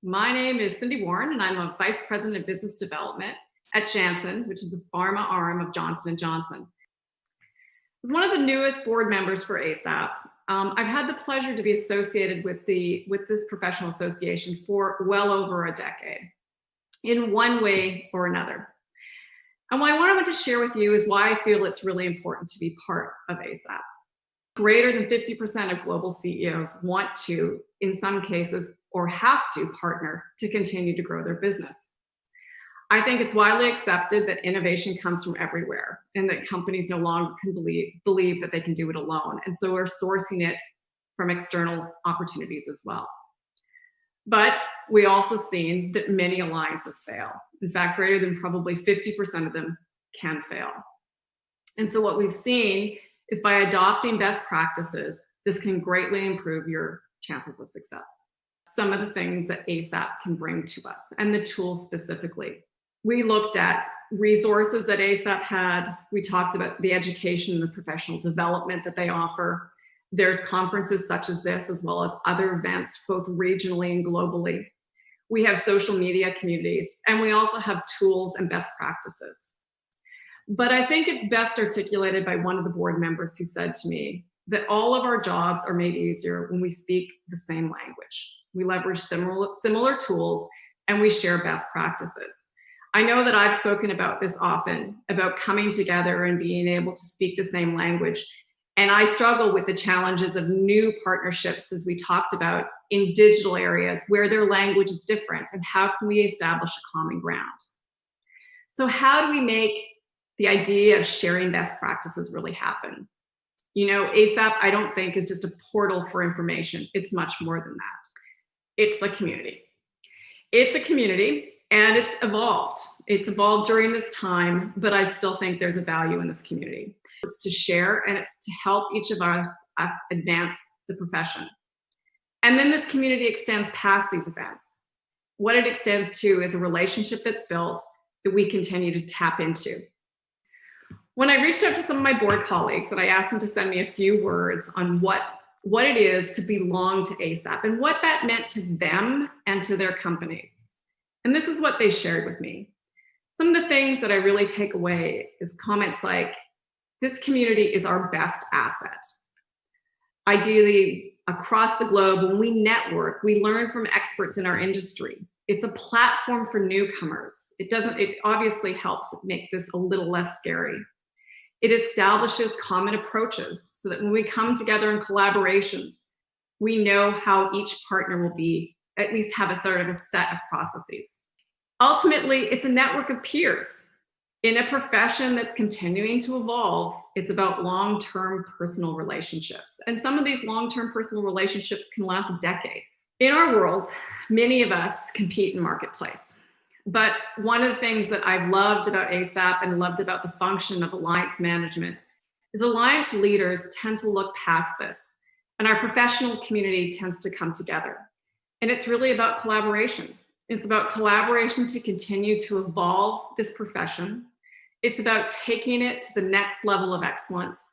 My name is Cindy Warren, and I'm a Vice President of Business Development at Janssen, which is the pharma arm of Johnson & Johnson. As one of the newest board members for ASAP, I've had the pleasure to be associated with this professional association for well over a decade, in one way or another. And what I wanted to share with you is why I feel it's really important to be part of ASAP. Greater than 50% of global CEOs want to, in some cases, or have to partner to continue to grow their business. I think it's widely accepted that innovation comes from everywhere and that companies no longer can believe that they can do it alone. And so we're sourcing it from external opportunities as well. But we also seen that many alliances fail. In fact, greater than probably 50% of them can fail. And so what we've seen is by adopting best practices, this can greatly improve your chances of success. Some of the things that ASAP can bring to us and the tools specifically. We looked at resources that ASAP had. We talked about the education and the professional development that they offer. There's conferences such as this, as well as other events, both regionally and globally. We have social media communities, and we also have tools and best practices. But I think it's best articulated by one of the board members who said to me that all of our jobs are made easier when we speak the same language. We leverage similar tools, and we share best practices. I know that I've spoken about this often, about coming together and being able to speak the same language. And I struggle with the challenges of new partnerships, as we talked about, in digital areas where their language is different, and how can we establish a common ground? So how do we make the idea of sharing best practices really happen? You know, ASAP, I don't think, is just a portal for information. It's much more than that. It's a community. It's a community, and it's evolved. It's evolved during this time, but I still think there's a value in this community. It's to share, and it's to help each of us advance the profession. And then this community extends past these events. What it extends to is a relationship that's built that we continue to tap into. When I reached out to some of my board colleagues and I asked them to send me a few words on what it is to belong to ASAP and what that meant to them and to their companies. And this is what they shared with me. Some of the things that I really take away is comments like, this community is our best asset. Ideally, across the globe, when we network, we learn from experts in our industry. It's a platform for newcomers. It obviously helps make this a little less scary. It establishes common approaches so that when we come together in collaborations, we know how each partner will be, at least have a sort of a set of processes. Ultimately, it's a network of peers. In a profession that's continuing to evolve, it's about long-term personal relationships. And some of these long-term personal relationships can last decades. In our world, many of us compete in marketplace. But one of the things that I've loved about ASAP and loved about the function of alliance management is alliance leaders tend to look past this, and our professional community tends to come together. And it's really about collaboration. It's about collaboration to continue to evolve this profession. It's about taking it to the next level of excellence.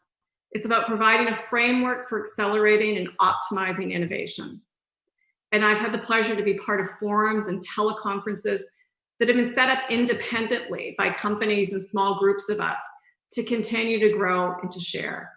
It's about providing a framework for accelerating and optimizing innovation. And I've had the pleasure to be part of forums and teleconferences that have been set up independently by companies and small groups of us to continue to grow and to share.